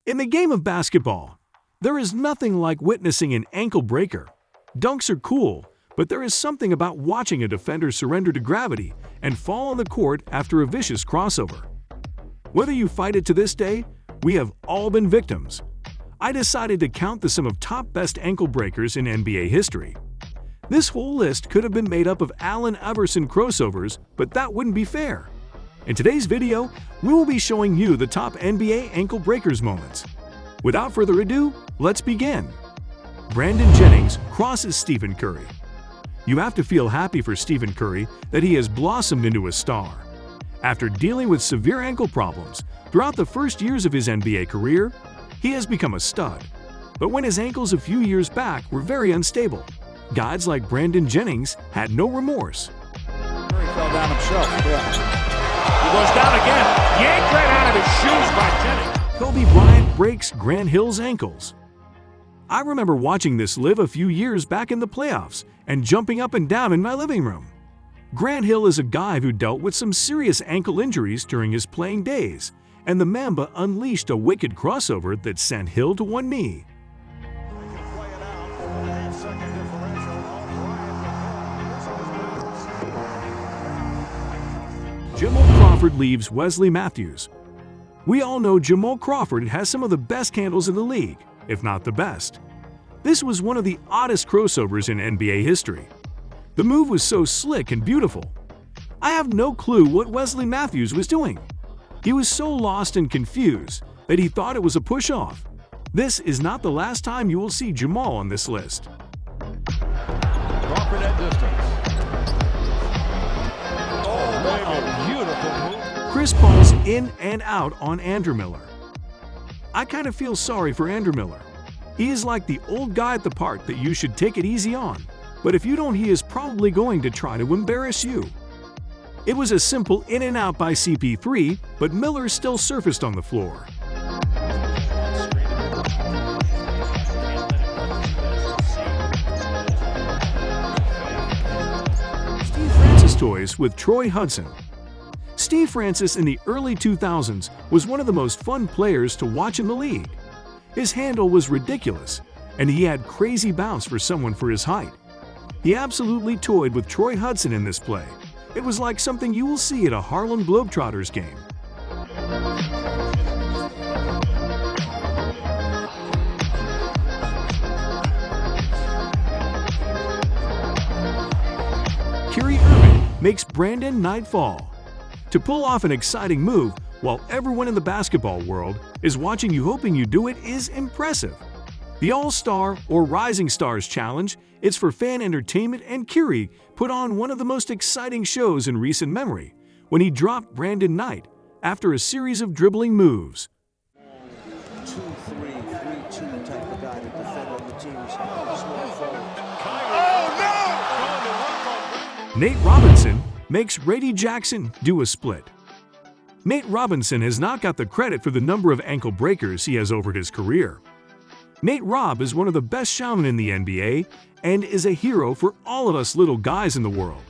In the game of basketball, there is nothing like witnessing an ankle breaker. Dunks are cool, but there is something about watching a defender surrender to gravity and fall on the court after a vicious crossover. Whether you fight it to this day, we have all been victims. I decided to count the sum of top best ankle breakers in NBA history. This whole list could have been made up of Allen Iverson crossovers, but that wouldn't be fair. In today's video, we will be showing you the top NBA ankle breakers moments. Without further ado, let's begin. Brandon Jennings crosses Stephen Curry. You have to feel happy for Stephen Curry that he has blossomed into a star. After dealing with severe ankle problems throughout the first years of his NBA career, he has become a stud. But when his ankles a few years back were very unstable, guys like Brandon Jennings had no remorse. Curry fell down himself. He goes down again, yanked right out of his shoes by Jennings. Kobe Bryant breaks Grant Hill's ankles. I remember watching this live a few years back in the playoffs and jumping up and down in my living room. Grant Hill is a guy who dealt with some serious ankle injuries during his playing days, and the Mamba unleashed a wicked crossover that sent Hill to one knee. Jamal Crawford leaves Wesley Matthews. We all know Jamal Crawford has some of the best handles in the league, if not the best. This was one of the oddest crossovers in NBA history. The move was so slick and beautiful. I have no clue what Wesley Matthews was doing. He was so lost and confused that he thought it was a push-off. This is not the last time you will see Jamal on this list. Crawford at distance. Oh, beautiful move. Chris Paul's in and out on Andrew Miller. I kind of feel sorry for Andrew Miller. He is like the old guy at the park that you should take it easy on, but if you don't, he is probably going to try to embarrass you. It was a simple in and out by CP3, but Miller still surfaced on the floor. Steve Francis toys with Troy Hudson. Steve Francis in the early 2000s was one of the most fun players to watch in the league. His handle was ridiculous, and he had crazy bounce for someone for his height. He absolutely toyed with Troy Hudson in this play. It was like something you will see at a Harlem Globetrotters game. Kyrie Irving makes Brandon Knight fall. To pull off an exciting move while everyone in the basketball world is watching you hoping you do it is impressive. The All-Star or Rising Stars Challenge, it's for fan entertainment, and Kyrie put on one of the most exciting shows in recent memory when he dropped Brandon Knight after a series of dribbling moves. 2-3, 3-2 type of guy to defend on the team's small forward. Oh, no! Nate Robinson makes Reggie Jackson do a split. Nate Robinson has not got the credit for the number of ankle breakers he has over his career. Nate Robb is one of the best showmen in the NBA and is a hero for all of us little guys in the world.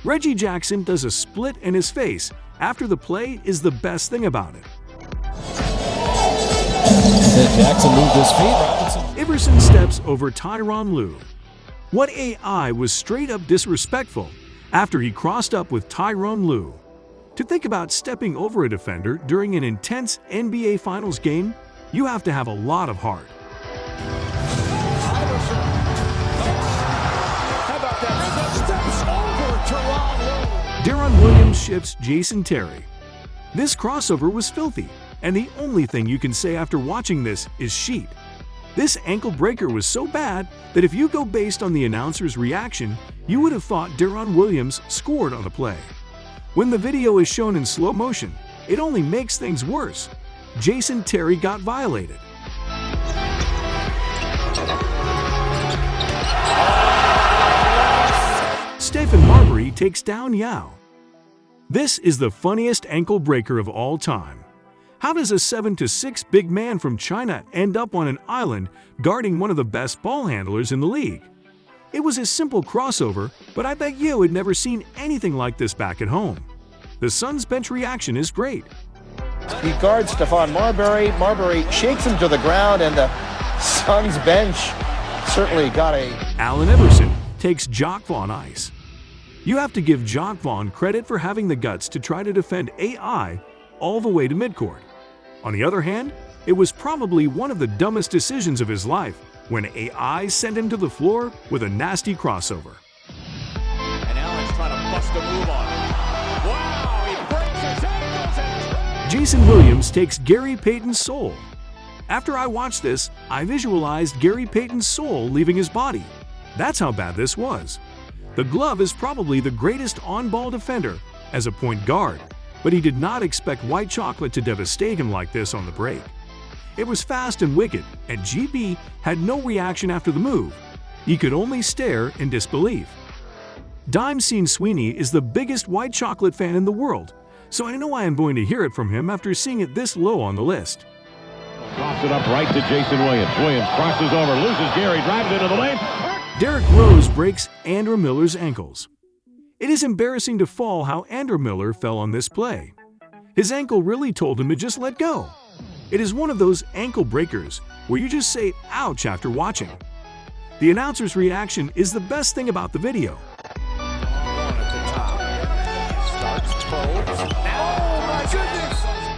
Reggie Jackson does a split in his face after the play is the best thing about it. Jackson moved his feet. Iverson steps over Tyronn Lue. What AI was straight up disrespectful after he crossed up with Tyronn Lue. To think about stepping over a defender during an intense NBA Finals game, you have to have a lot of heart. Iverson. How about that? Steps over Tyronn Lue. Deron Williams shifts Jason Terry. This crossover was filthy, and the only thing you can say after watching this is sheet. This ankle breaker was so bad that if you go based on the announcer's reaction, you would have thought Deron Williams scored on the play. When the video is shown in slow motion, it only makes things worse. Jason Terry got violated. Stephen Marbury takes down Yao. This is the funniest ankle breaker of all time. How does a 7'6" big man from China end up on an island guarding one of the best ball handlers in the league? It was a simple crossover, but I bet you had never seen anything like this back at home. The Suns bench reaction is great. He guards Stephon Marbury. Marbury shakes him to the ground, and the Suns bench certainly got a... Allen Iverson takes Jock Vaughn ice. You have to give Jock Vaughn credit for having the guts to try to defend AI all the way to midcourt. On the other hand, it was probably one of the dumbest decisions of his life when AI sent him to the floor with a nasty crossover. And Allen's trying to bust a move on him. Wow, he breaks his ankles and... Jason Williams takes Gary Payton's soul. After I watched this, I visualized Gary Payton's soul leaving his body. That's how bad this was. The glove is probably the greatest on-ball defender as a point guard, but he did not expect white chocolate to devastate him like this on the break. It was fast and wicked, and GB had no reaction after the move. He could only stare in disbelief. Dime Scene Sweeney is the biggest white chocolate fan in the world, so I know I am going to hear it from him after seeing it this low on the list. Drops it up right to Jason Williams. Williams crosses over, loses Gary, drives into the lane. Derrick Rose breaks Andrew Miller's ankles. It is embarrassing to fall how Andrew Miller fell on this play. His ankle really told him to just let go. It is one of those ankle breakers where you just say ouch after watching. The announcer's reaction is the best thing about the video.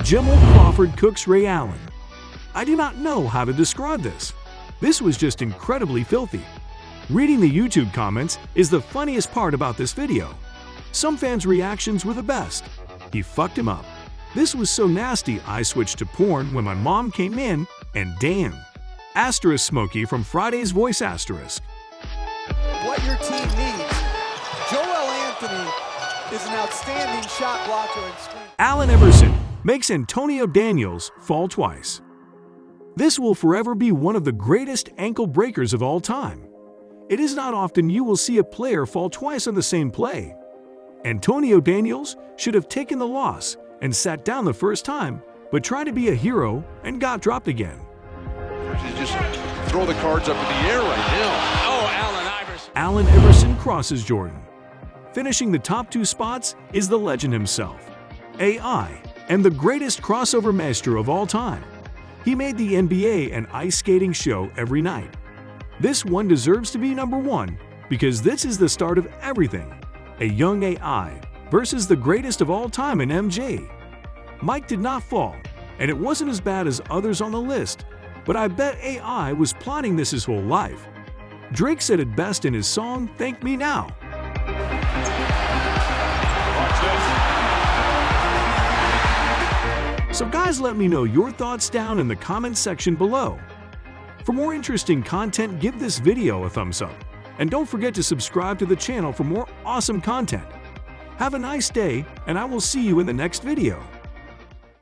Jamal Crawford cooks Ray Allen. I do not know how to describe this. This was just incredibly filthy. Reading the YouTube comments is the funniest part about this video. Some fans' reactions were the best. He fucked him up. This was so nasty I switched to porn when my mom came in, and damn. Asterisk Smokey from Friday's Voice Asterisk. What your team needs, Joel Anthony is an outstanding shot blocker and screen. Allen Iverson makes Antonio Daniels fall twice. This will forever be one of the greatest ankle breakers of all time. It is not often you will see a player fall twice on the same play. Antonio Daniels should have taken the loss and sat down the first time, but tried to be a hero and got dropped again. Just throw the cards up in the air right now. Oh, Allen Iverson. Allen Iverson crosses Jordan. Finishing the top two spots is the legend himself, AI, and the greatest crossover maestro of all time. He made the NBA an ice skating show every night. This one deserves to be number one because this is the start of everything. A young AI versus the greatest of all time in MJ. Mike did not fall, and it wasn't as bad as others on the list, but I bet AI was plotting this his whole life. Drake said it best in his song, Thank Me Now. So guys, let me know your thoughts down in the comment section below. For more interesting content, give this video a thumbs up. And don't forget to subscribe to the channel for more awesome content. Have a nice day, and I will see you in the next video.